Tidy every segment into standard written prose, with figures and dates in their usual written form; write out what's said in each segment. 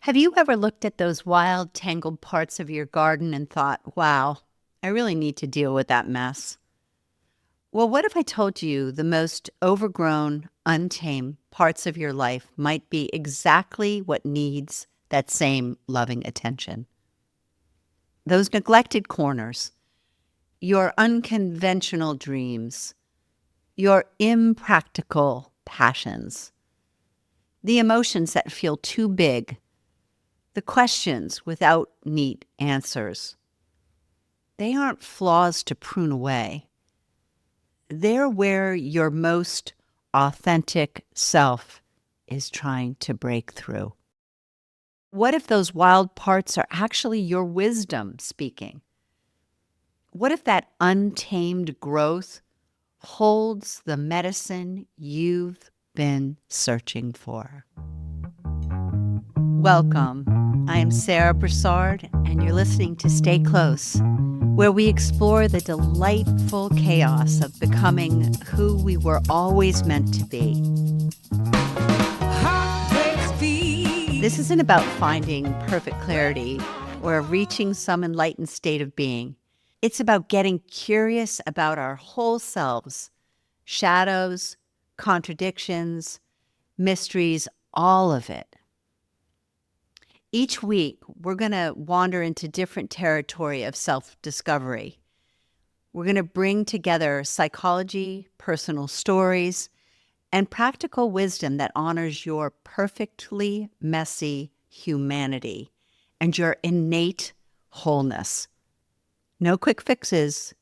Have you ever looked at those wild, tangled parts of your garden and thought, wow, I really need to deal with that mess? Well, what if I told you the most overgrown, untamed parts of your life might be exactly what needs that same loving attention? Those neglected corners, your unconventional dreams, your impractical passions, the emotions that feel too big, the questions without neat answers. They aren't flaws to prune away. They're where your most authentic self is trying to break through. What if those wild parts are actually your wisdom speaking? What if that untamed growth holds the medicine you've been searching for? Welcome. I am Sarah Broussard, and you're listening to Stay Close, where we explore the delightful chaos of becoming who we were always meant to be. This isn't about finding perfect clarity or reaching some enlightened state of being. It's about getting curious about our whole selves, shadows, contradictions, mysteries, all of it. Each week, we're going to wander into different territory of self-discovery. We're going to bring together psychology, personal stories, and practical wisdom that honors your perfectly messy humanity and your innate wholeness. No quick fixes,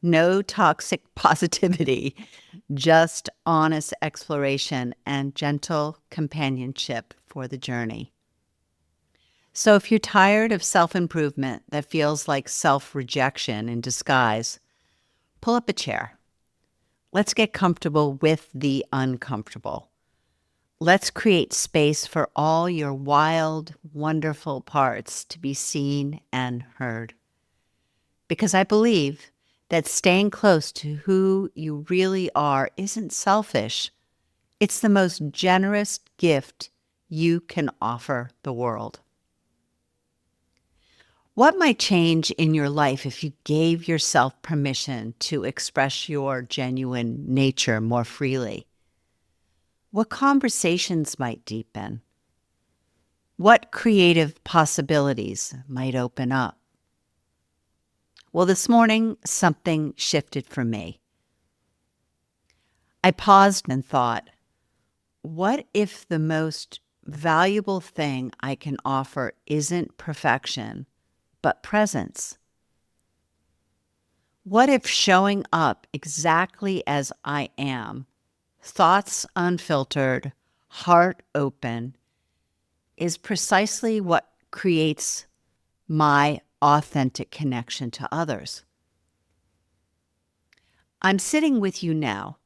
no toxic positivity, just honest exploration and gentle companionship for the journey. So if you're tired of self-improvement that feels like self-rejection in disguise, pull up a chair. Let's get comfortable with the uncomfortable. Let's create space for all your wild, wonderful parts to be seen and heard. Because I believe that staying close to who you really are isn't selfish. It's the most generous gift you can offer the world. What might change in your life if you gave yourself permission to express your genuine nature more freely? What conversations might deepen? What creative possibilities might open up? Well, this morning, something shifted for me. I paused and thought, what if the most valuable thing I can offer isn't perfection, but presence? What if showing up exactly as I am, thoughts unfiltered, heart open, is precisely what creates my authentic connection to others? I'm sitting with you now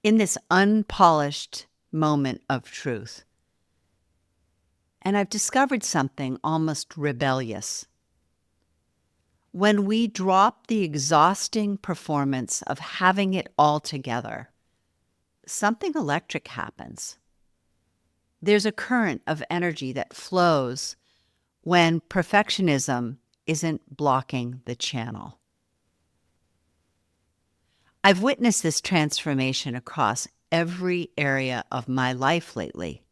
in this unpolished moment of truth, and I've discovered something almost rebellious. When we drop the exhausting performance of having it all together, something electric happens. There's a current of energy that flows when perfectionism isn't blocking the channel. I've witnessed this transformation across every area of my life lately.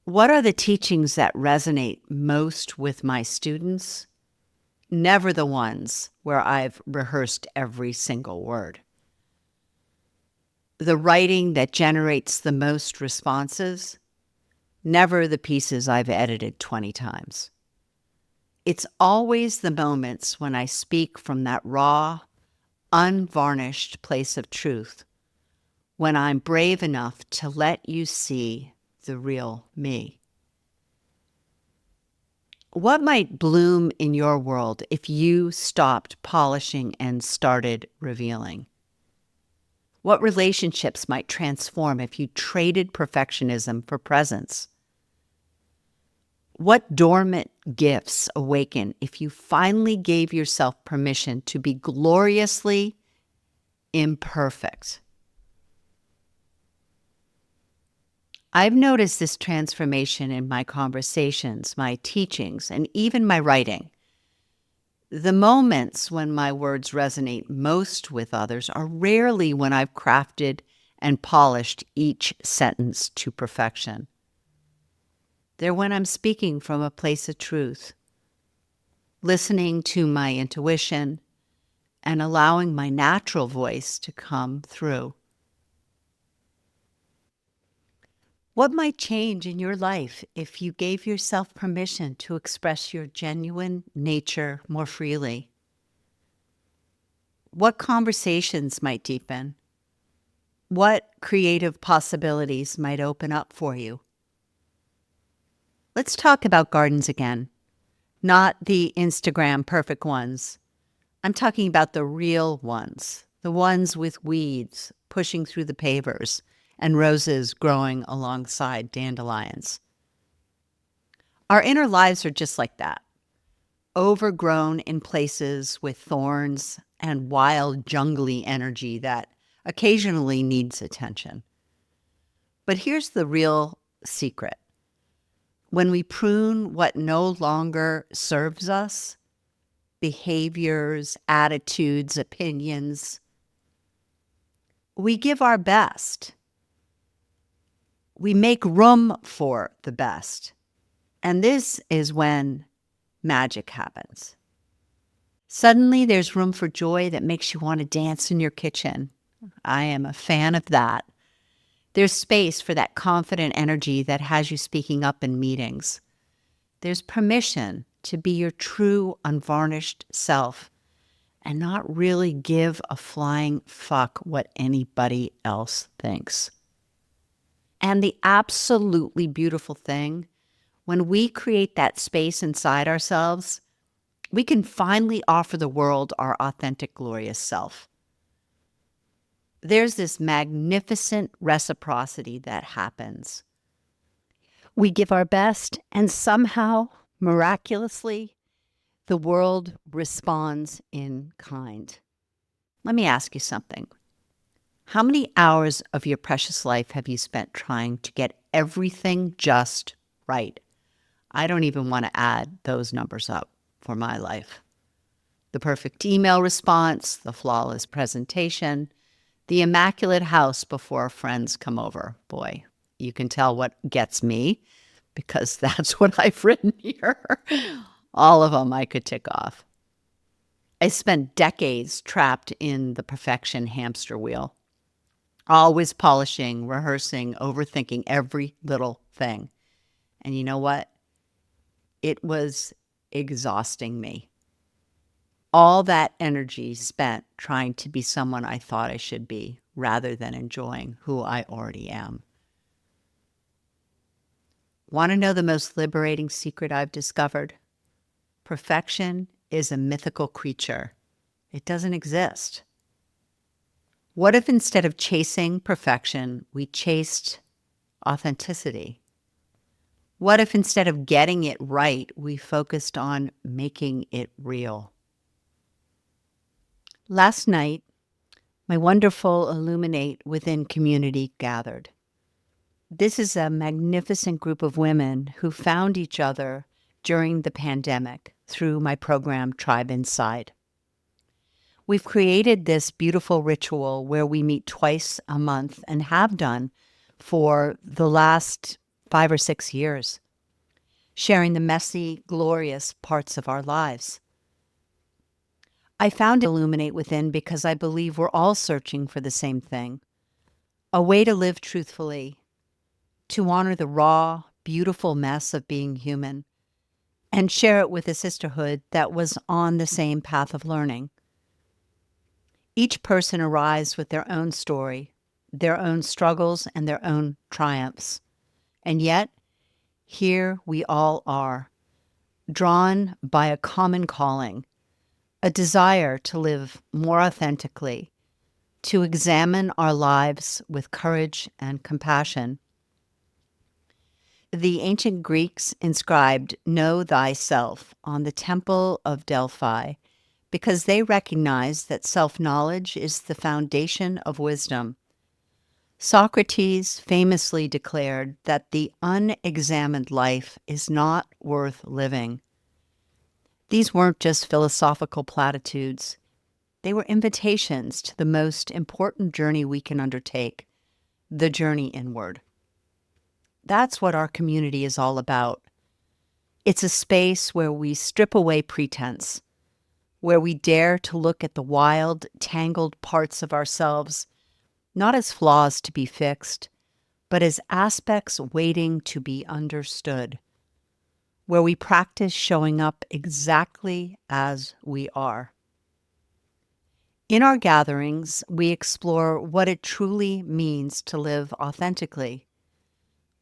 What are the teachings that resonate most with my students? Never the ones where I've rehearsed every single word. The writing that generates the most responses? Never the pieces I've edited 20 times. It's always the moments when I speak from that raw, unvarnished place of truth, when I'm brave enough to let you see the real me. What might bloom in your world if you stopped polishing and started revealing? What relationships might transform if you traded perfectionism for presence? What dormant gifts awaken if you finally gave yourself permission to be gloriously imperfect? I've noticed this transformation in my conversations, my teachings, and even my writing. The moments when my words resonate most with others are rarely when I've crafted and polished each sentence to perfection. They're when I'm speaking from a place of truth, listening to my intuition, and allowing my natural voice to come through. What might change in your life if you gave yourself permission to express your genuine nature more freely? What conversations might deepen? What creative possibilities might open up for you? Let's talk about gardens again, not the Instagram perfect ones. I'm talking about the real ones, the ones with weeds pushing through the pavers and roses growing alongside dandelions. Our inner lives are just like that, overgrown in places with thorns and wild, jungly energy that occasionally needs attention. But here's the real secret. When we prune what no longer serves us, behaviors, attitudes, opinions, we give our best. We make room for the best. And this is when magic happens. Suddenly there's room for joy that makes you want to dance in your kitchen. I am a fan of that. There's space for that confident energy that has you speaking up in meetings. There's permission to be your true, unvarnished self and not really give a flying fuck what anybody else thinks. And the absolutely beautiful thing, when we create that space inside ourselves, we can finally offer the world our authentic, glorious self. There's this magnificent reciprocity that happens. We give our best, and somehow, miraculously, the world responds in kind. Let me ask you something. How many hours of your precious life have you spent trying to get everything just right? I don't even want to add those numbers up for my life. The perfect email response, the flawless presentation, the immaculate house before friends come over. Boy, you can tell what gets me because that's what I've written here. All of them I could tick off. I spent decades trapped in the perfection hamster wheel, always polishing, rehearsing, overthinking every little thing. And you know what? It was exhausting me. All that energy spent trying to be someone I thought I should be rather than enjoying who I already am. Want to know the most liberating secret I've discovered? Perfection is a mythical creature. It doesn't exist. What if instead of chasing perfection, we chased authenticity? What if instead of getting it right, we focused on making it real? Last night, my wonderful Illuminate Within community gathered. This is a magnificent group of women who found each other during the pandemic through my program, Tribe Inside. We've created this beautiful ritual where we meet twice a month and have done for the last 5 or 6 years, sharing the messy, glorious parts of our lives. I found Illuminate Within because I believe we're all searching for the same thing, a way to live truthfully, to honor the raw, beautiful mess of being human, and share it with a sisterhood that was on the same path of learning. Each person arrives with their own story, their own struggles, and their own triumphs. And yet, here we all are, drawn by a common calling, a desire to live more authentically, to examine our lives with courage and compassion. The ancient Greeks inscribed "Know thyself" on the Temple of Delphi because they recognized that self-knowledge is the foundation of wisdom. Socrates famously declared that the unexamined life is not worth living. These weren't just philosophical platitudes. They were invitations to the most important journey we can undertake, the journey inward. That's what our community is all about. It's a space where we strip away pretense, where we dare to look at the wild, tangled parts of ourselves, not as flaws to be fixed, but as aspects waiting to be understood, where we practice showing up exactly as we are. In our gatherings, we explore what it truly means to live authentically.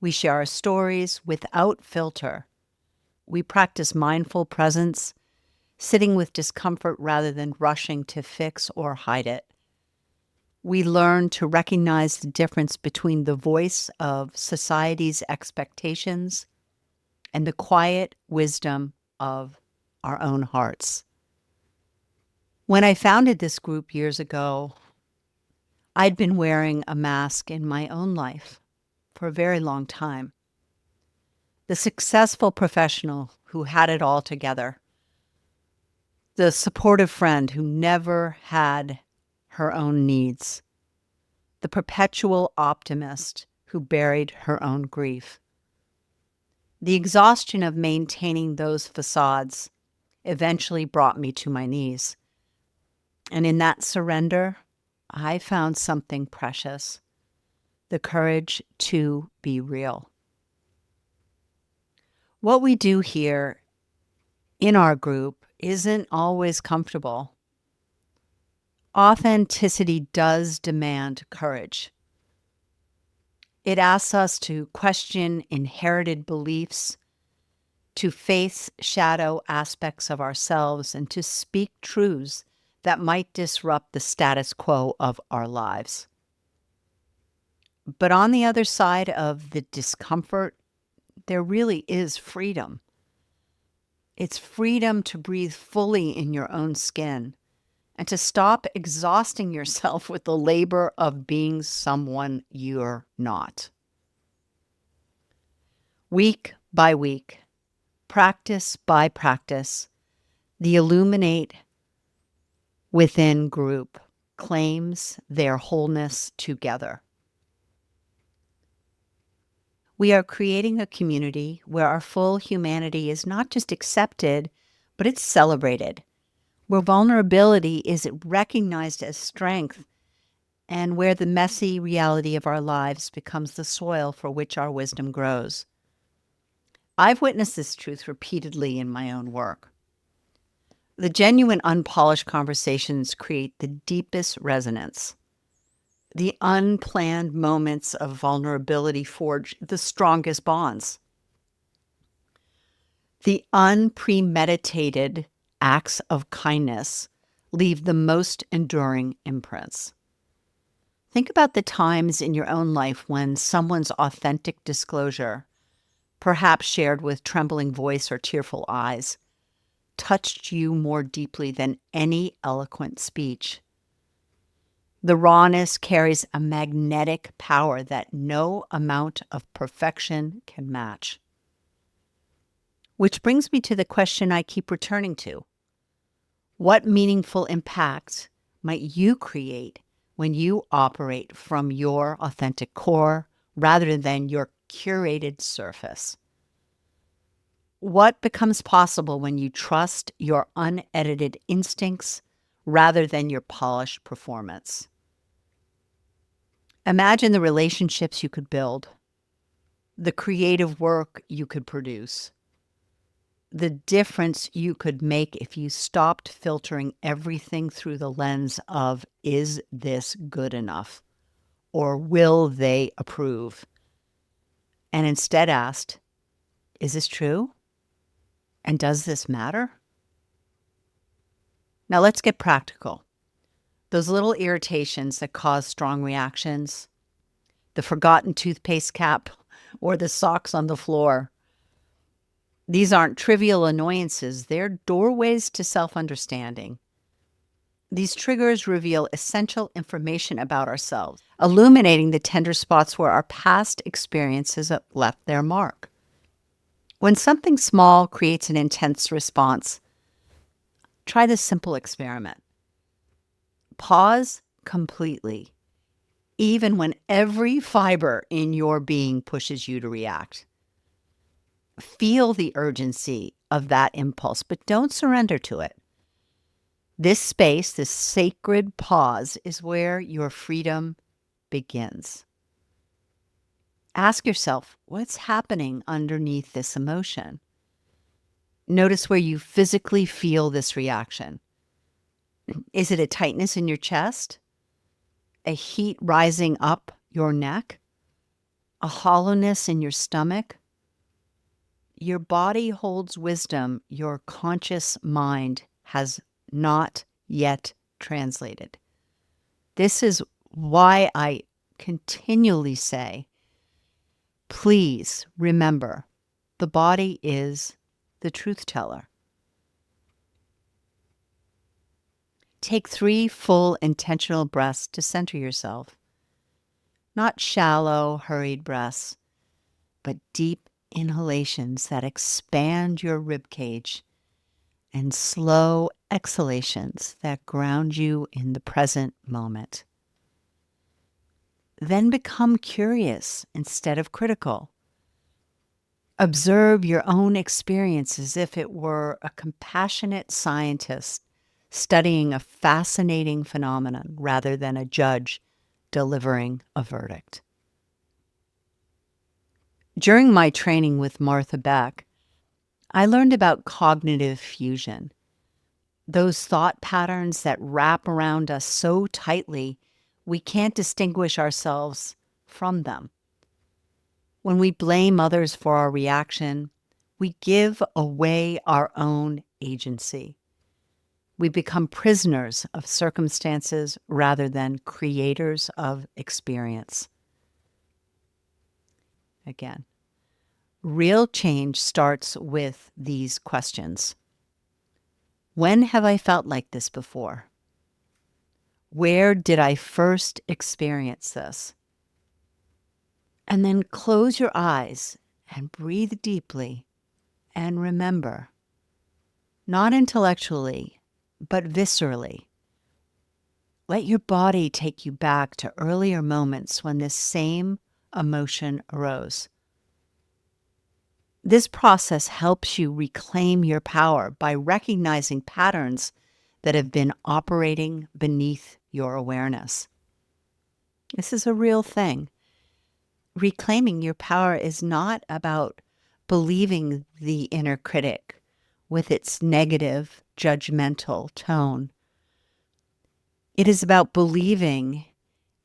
We share our stories without filter. We practice mindful presence, sitting with discomfort rather than rushing to fix or hide it. We learn to recognize the difference between the voice of society's expectations and the quiet wisdom of our own hearts. When I founded this group years ago, I'd been wearing a mask in my own life for a very long time. The successful professional who had it all together, the supportive friend who never had her own needs, the perpetual optimist who buried her own grief. The exhaustion of maintaining those facades eventually brought me to my knees. And in that surrender, I found something precious, the courage to be real. What we do here in our group isn't always comfortable. Authenticity does demand courage. It asks us to question inherited beliefs, to face shadow aspects of ourselves, and to speak truths that might disrupt the status quo of our lives. But on the other side of the discomfort, there really is freedom. It's freedom to breathe fully in your own skin and to stop exhausting yourself with the labor of being someone you're not. Week by week, practice by practice, the Illuminate Within group claims their wholeness together. We are creating a community where our full humanity is not just accepted, but it's celebrated, where vulnerability is recognized as strength, and where the messy reality of our lives becomes the soil for which our wisdom grows. I've witnessed this truth repeatedly in my own work. The genuine, unpolished conversations create the deepest resonance. The unplanned moments of vulnerability forge the strongest bonds. The unpremeditated acts of kindness leave the most enduring imprints. Think about the times in your own life when someone's authentic disclosure, perhaps shared with trembling voice or tearful eyes, touched you more deeply than any eloquent speech. The rawness carries a magnetic power that no amount of perfection can match. Which brings me to the question I keep returning to. What meaningful impact might you create when you operate from your authentic core rather than your curated surface? What becomes possible when you trust your unedited instincts rather than your polished performance? Imagine the relationships you could build, the creative work you could produce, the difference you could make if you stopped filtering everything through the lens of, is this good enough? Or will they approve? And instead asked, is this true? And does this matter? Now let's get practical. Those little irritations that cause strong reactions, the forgotten toothpaste cap or the socks on the floor. These aren't trivial annoyances. They're doorways to self-understanding. These triggers reveal essential information about ourselves, illuminating the tender spots where our past experiences have left their mark. When something small creates an intense response, try this simple experiment. Pause completely, even when every fiber in your being pushes you to react. Feel the urgency of that impulse, but don't surrender to it. This space, this sacred pause, is where your freedom begins. Ask yourself, what's happening underneath this emotion? Notice where you physically feel this reaction. Is it a tightness in your chest? A heat rising up your neck? A hollowness in your stomach? Your body holds wisdom your conscious mind has not yet translated. This is why I continually say, please remember, the body is the truth teller. Take 3 full intentional breaths to center yourself. Not shallow, hurried breaths, but deep inhalations that expand your rib cage and slow exhalations that ground you in the present moment. Then become curious instead of critical. Observe your own experience as if it were a compassionate scientist studying a fascinating phenomenon rather than a judge delivering a verdict. During my training with Martha Beck, I learned about cognitive fusion, those thought patterns that wrap around us so tightly we can't distinguish ourselves from them. When we blame others for our reaction, we give away our own agency. We become prisoners of circumstances rather than creators of experience. Again, real change starts with these questions. When have I felt like this before? Where did I first experience this? And then close your eyes and breathe deeply and remember, not intellectually, but viscerally. Let your body take you back to earlier moments when this same emotion arose. This process helps you reclaim your power by recognizing patterns that have been operating beneath your awareness. This is a real thing. Reclaiming your power is not about believing the inner critic with its negative, judgmental tone. It is about believing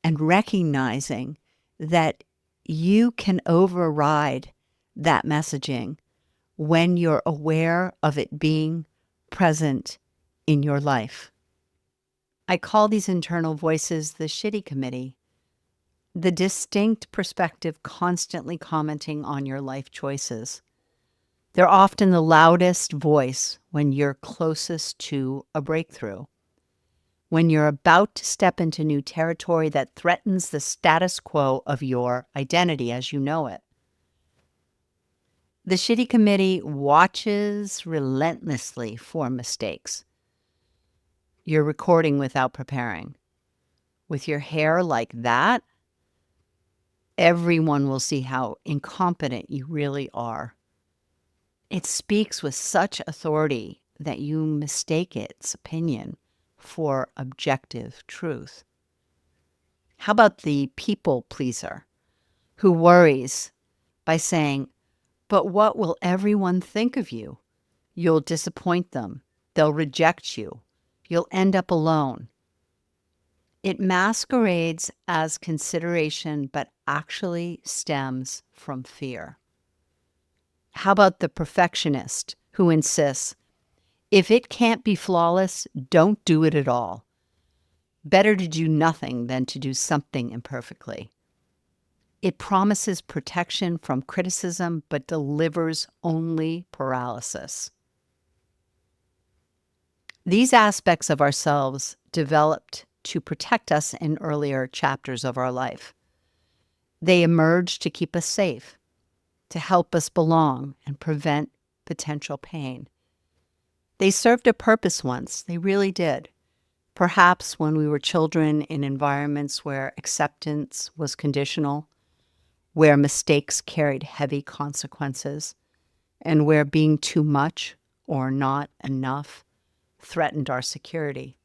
and recognizing that you can override that messaging when you're aware of it being present in your life. I call these internal voices the shitty committee, the distinct perspective constantly commenting on your life choices. They're often the loudest voice when you're closest to a breakthrough, when you're about to step into new territory that threatens the status quo of your identity as you know it. The shitty committee watches relentlessly for mistakes. You're recording without preparing. With your hair like that, everyone will see how incompetent you really are. It speaks with such authority that you mistake its opinion for objective truth. How about the people pleaser who worries by saying, "But what will everyone think of you? You'll disappoint them. They'll reject you. You'll end up alone." It masquerades as consideration, but actually stems from fear. How about the perfectionist who insists, if it can't be flawless, don't do it at all. Better to do nothing than to do something imperfectly. It promises protection from criticism, but delivers only paralysis. These aspects of ourselves developed to protect us in earlier chapters of our life. They emerged to keep us safe, to help us belong and prevent potential pain. They served a purpose once, they really did. Perhaps when we were children in environments where acceptance was conditional, where mistakes carried heavy consequences, and where being too much or not enough threatened our security.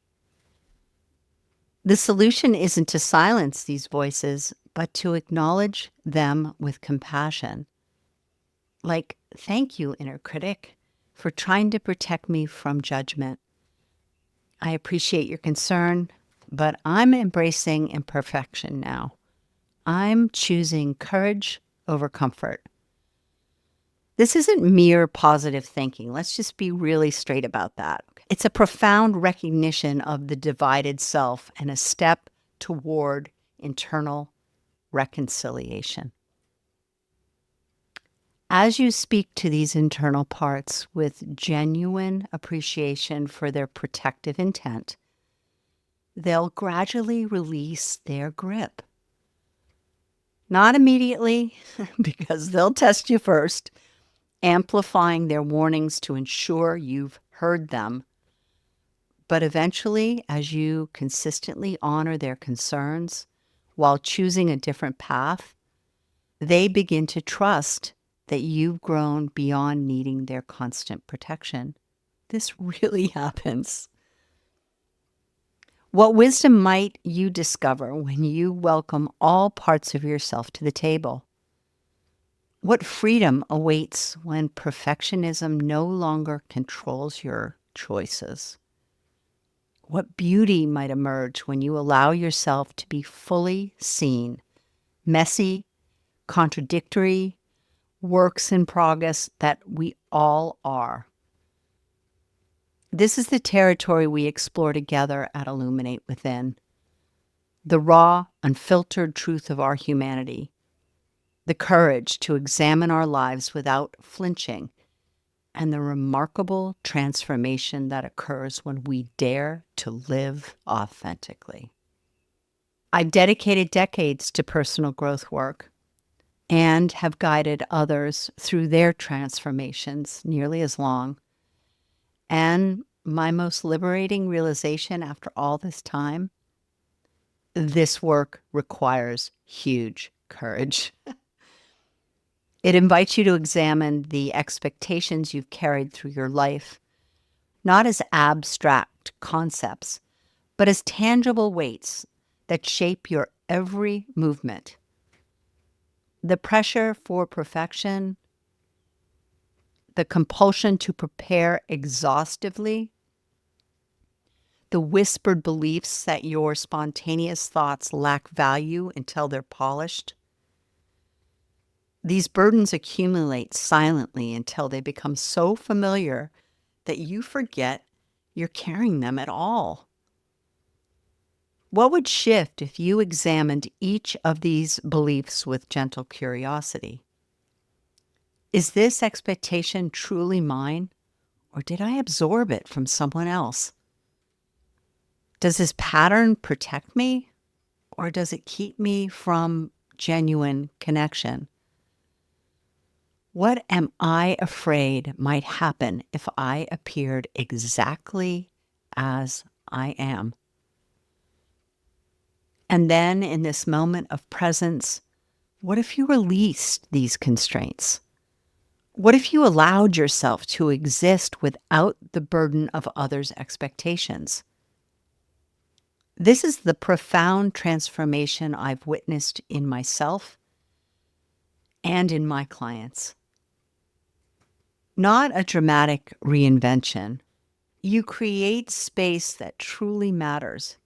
The solution isn't to silence these voices, but to acknowledge them with compassion. Like, thank you, inner critic, for trying to protect me from judgment. I appreciate your concern, but I'm embracing imperfection now. I'm choosing courage over comfort. This isn't mere positive thinking. Let's just be really straight about that. It's a profound recognition of the divided self and a step toward internal reconciliation. As you speak to these internal parts with genuine appreciation for their protective intent, they'll gradually release their grip. Not immediately, because they'll test you first, amplifying their warnings to ensure you've heard them. But eventually, as you consistently honor their concerns while choosing a different path, they begin to trust that you've grown beyond needing their constant protection. This really happens. What wisdom might you discover when you welcome all parts of yourself to the table? What freedom awaits when perfectionism no longer controls your choices? What beauty might emerge when you allow yourself to be fully seen, messy, contradictory, works in progress that we all are? This is the territory we explore together at Illuminate Within. The raw, unfiltered truth of our humanity. The courage to examine our lives without flinching, and the remarkable transformation that occurs when we dare to live authentically. I've dedicated decades to personal growth work and have guided others through their transformations nearly as long. And my most liberating realization after all this time, this work requires huge courage. It invites you to examine the expectations you've carried through your life, not as abstract concepts, but as tangible weights that shape your every movement. The pressure for perfection, the compulsion to prepare exhaustively, the whispered beliefs that your spontaneous thoughts lack value until they're polished. These burdens accumulate silently until they become so familiar that you forget you're carrying them at all. What would shift if you examined each of these beliefs with gentle curiosity? Is this expectation truly mine, or did I absorb it from someone else? Does this pattern protect me, or does it keep me from genuine connection? What am I afraid might happen if I appeared exactly as I am? And then in this moment of presence, what if you released these constraints? What if you allowed yourself to exist without the burden of others' expectations? This is the profound transformation I've witnessed in myself and in my clients. Not a dramatic reinvention. You create space that truly matters.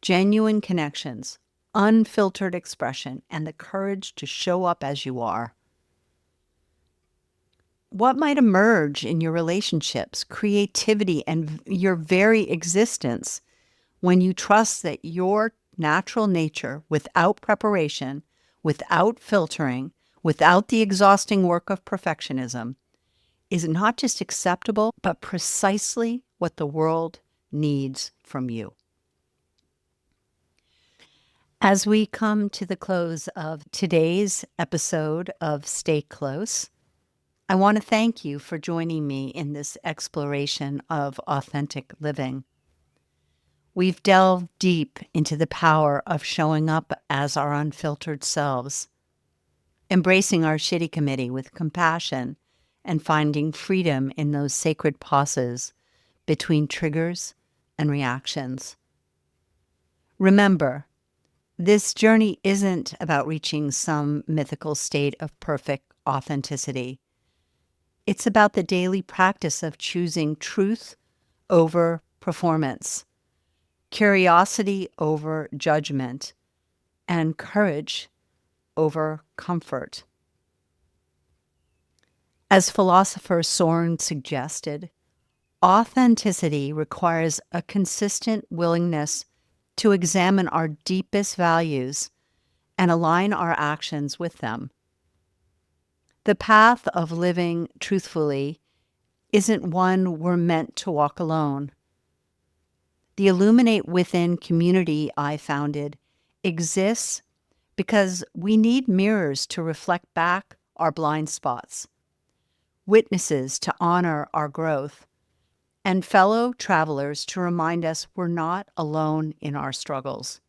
Genuine connections, unfiltered expression, and the courage to show up as you are. What might emerge in your relationships, creativity, and your very existence when you trust that your natural nature, without preparation, without filtering, without the exhausting work of perfectionism, is not just acceptable, but precisely what the world needs from you? As we come to the close of today's episode of Stay Close, I want to thank you for joining me in this exploration of authentic living. We've delved deep into the power of showing up as our unfiltered selves, embracing our shitty committee with compassion, and finding freedom in those sacred pauses between triggers and reactions. Remember, this journey isn't about reaching some mythical state of perfect authenticity. It's about the daily practice of choosing truth over performance, curiosity over judgment, and courage over comfort. As philosopher Soren suggested, authenticity requires a consistent willingness to examine our deepest values and align our actions with them. The path of living truthfully isn't one we're meant to walk alone. The Illuminate Within community I founded exists because we need mirrors to reflect back our blind spots, witnesses to honor our growth, and fellow travelers to remind us we're not alone in our struggles.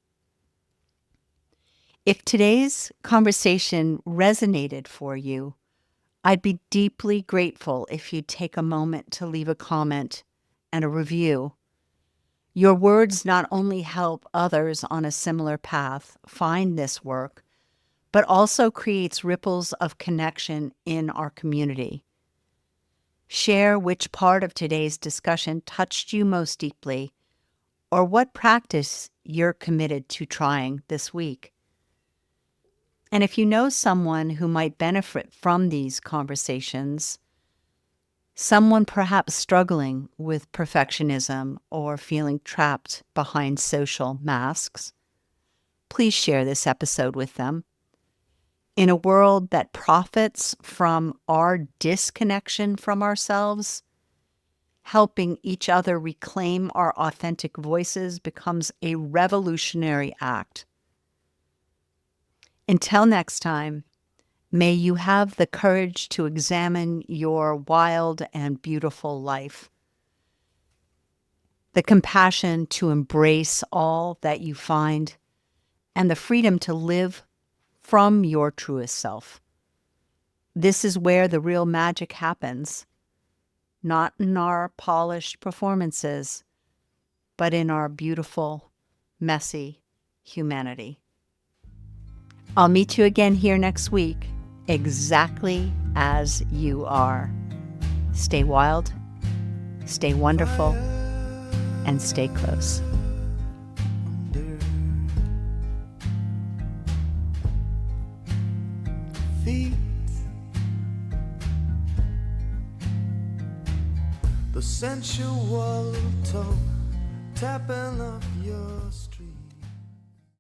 If today's conversation resonated for you, I'd be deeply grateful if you'd take a moment to leave a comment and a review. Your words not only help others on a similar path find this work, but also creates ripples of connection in our community. Share which part of today's discussion touched you most deeply, or what practice you're committed to trying this week. And if you know someone who might benefit from these conversations, someone perhaps struggling with perfectionism or feeling trapped behind social masks, please share this episode with them. In a world that profits from our disconnection from ourselves, helping each other reclaim our authentic voices becomes a revolutionary act. Until next time, may you have the courage to examine your wild and beautiful life, the compassion to embrace all that you find, and the freedom to live from your truest self. This is where the real magic happens, not in our polished performances, but in our beautiful, messy humanity. I'll meet you again here next week, exactly as you are. Stay wild, stay wonderful, and stay close. Feet, the sensual toe tapping up your street.